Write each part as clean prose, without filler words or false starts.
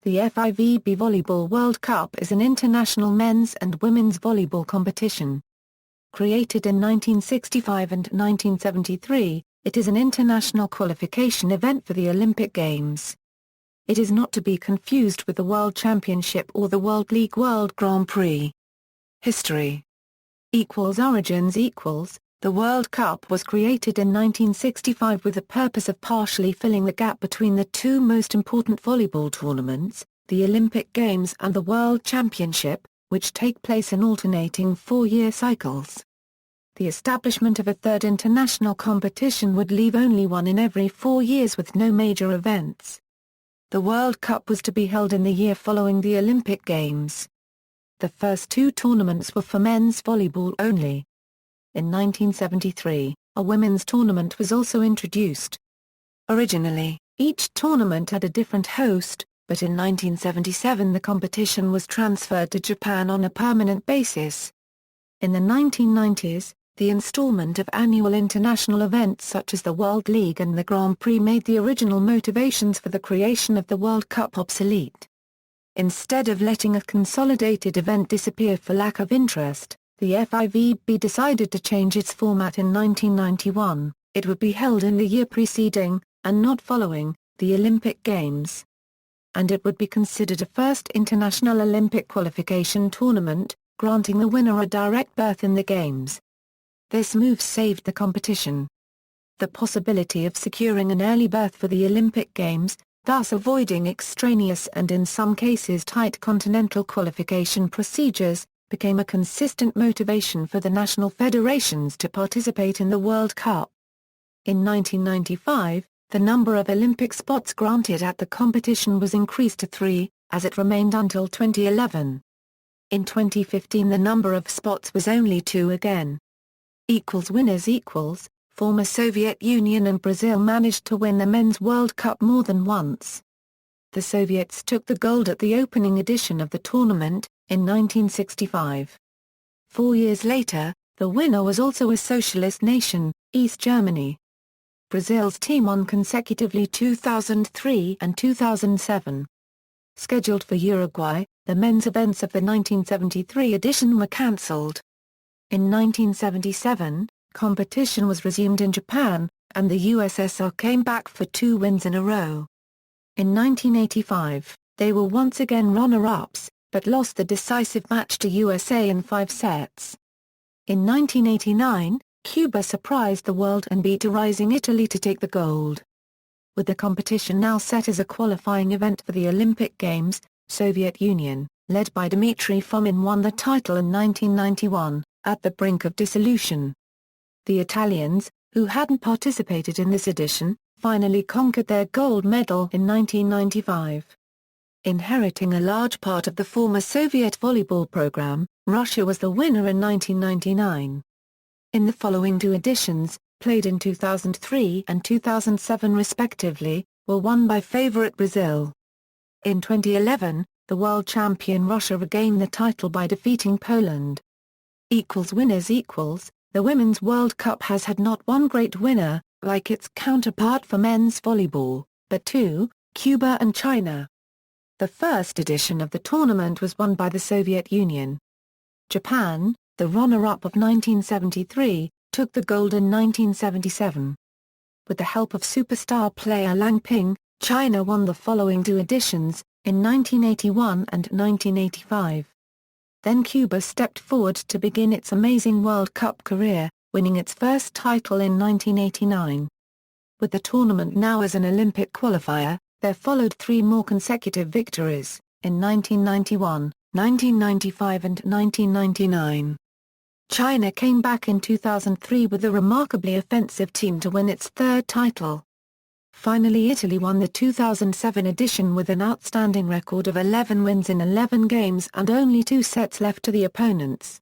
The FIVB Volleyball World Cup is an international men's and women's volleyball competition. Created in 1965 and 1973, it is an international qualification event for the Olympic Games. It is not to be confused with the World Championship or the World League World Grand Prix. History Origins The World Cup was created in 1965 with the purpose of partially filling the gap between the two most important volleyball tournaments, the Olympic Games and the World Championship, which take place in alternating four-year cycles. The establishment of a third international competition would leave only one in every 4 years with no major events. The World Cup was to be held in the year following the Olympic Games. The first two tournaments were for men's volleyball only. In 1973, a women's tournament was also introduced. Originally, each tournament had a different host, but in 1977 the competition was transferred to Japan on a permanent basis. In the 1990s, the installment of annual international events such as the World League and the Grand Prix made the original motivations for the creation of the World Cup obsolete. Instead of letting a consolidated event disappear for lack of interest, the FIVB decided to change its format in 1991. It would be held in the year preceding, and not following, the Olympic Games. And it would be considered a first international Olympic qualification tournament, granting the winner a direct berth in the Games. This move saved the competition. The possibility of securing an early berth for the Olympic Games, thus avoiding extraneous and in some cases tight continental qualification procedures, became a consistent motivation for the national federations to participate in the World Cup. In 1995, the number of Olympic spots granted at the competition was increased to 3, as it remained until 2011. In 2015 the number of spots was only 2 again. Winners Former Soviet Union and Brazil managed to win the Men's World Cup more than once. The Soviets took the gold at the opening edition of the tournament, in 1965. 4 years later, the winner was also a socialist nation, East Germany. Brazil's team won consecutively 2003 and 2007. Scheduled for Uruguay, the men's events of the 1973 edition were cancelled. In 1977, competition was resumed in Japan, and the USSR came back for 2 wins in a row. In 1985, they were once again runner-ups, but lost the decisive match to USA in 5 sets. In 1989, Cuba surprised the world and beat a rising Italy to take the gold. With the competition now set as a qualifying event for the Olympic Games, Soviet Union, led by Dmitry Fomin, won the title in 1991, at the brink of dissolution. The Italians, who hadn't participated in this edition, finally conquered their gold medal in 1995. Inheriting a large part of the former Soviet volleyball program, Russia was the winner in 1999. In the following 2 editions, played in 2003 and 2007 respectively, were won by favorite Brazil. In 2011, the world champion Russia regained the title by defeating Poland. Winners The Women's World Cup has had not one great winner, like its counterpart for men's volleyball, but 2, Cuba and China. The first edition of the tournament was won by the Soviet Union. Japan, the runner-up of 1973, took the gold in 1977. With the help of superstar player Lang Ping, China won the following 2 editions, in 1981 and 1985. Then Cuba stepped forward to begin its amazing World Cup career, winning its first title in 1989. With the tournament now as an Olympic qualifier, there followed 3 more consecutive victories, in 1991, 1995 and 1999. China came back in 2003 with a remarkably offensive team to win its 3rd title. Finally Italy won the 2007 edition with an outstanding record of 11 wins in 11 games and only 2 sets left to the opponents.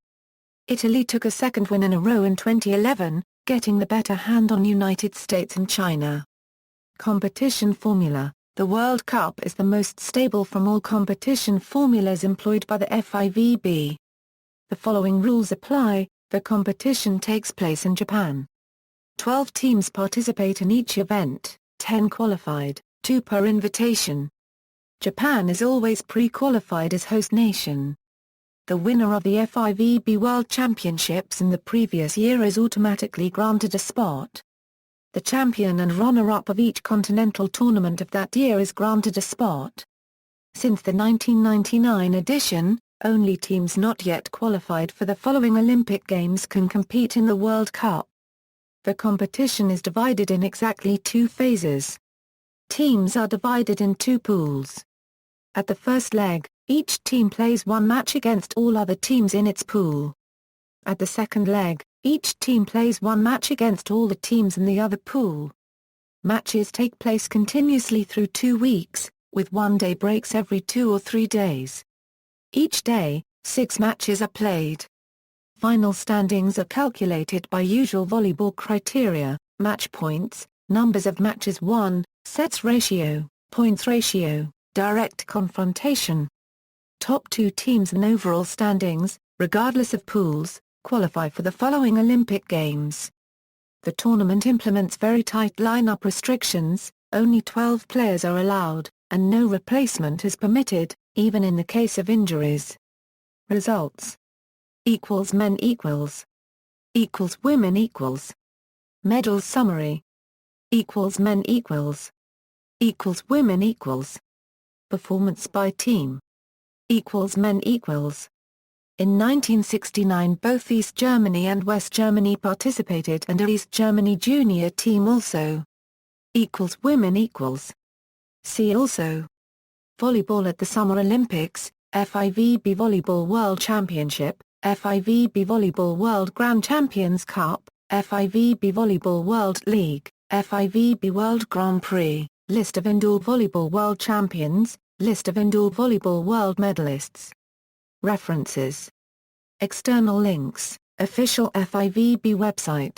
Italy took a 2nd win in a row in 2011, getting the better hand on United States and China. Competition formula The World Cup is the most stable from all competition formulas employed by the FIVB. The following rules apply. The competition takes place in Japan. 12 teams participate in each event, 10 qualified, 2 per invitation. Japan is always pre-qualified as host nation. The winner of the FIVB World Championships in the previous year is automatically granted a spot. The champion and runner-up of each continental tournament of that year is granted a spot. Since the 1999 edition, only teams not yet qualified for the following Olympic Games can compete in the World Cup. The competition is divided in exactly 2 phases. Teams are divided in 2 pools. At the first leg, each team plays 1 match against all other teams in its pool. At the second leg, each team plays 1 match against all the teams in the other pool. Matches take place continuously through 2 weeks, with 1-day breaks every 2 or 3 days. Each day, 6 matches are played. Final standings are calculated by usual volleyball criteria: match points, numbers of matches won, sets ratio, points ratio, direct confrontation. Top 2 teams and overall standings, regardless of pools, qualify for the following Olympic Games. The tournament implements very tight lineup restrictions, only 12 players are allowed, and no replacement is permitted, even in the case of injuries. Results: Men Women Medals summary: Men Women Performance by team: Men In 1969 both East Germany and West Germany participated and a East Germany junior team also. Women See also: Volleyball at the Summer Olympics, FIVB Volleyball World Championship, FIVB Volleyball World Grand Champions Cup, FIVB Volleyball World League, FIVB World Grand Prix, List of Indoor Volleyball World Champions, List of Indoor Volleyball World Medalists. References. External links: Official FIVB website.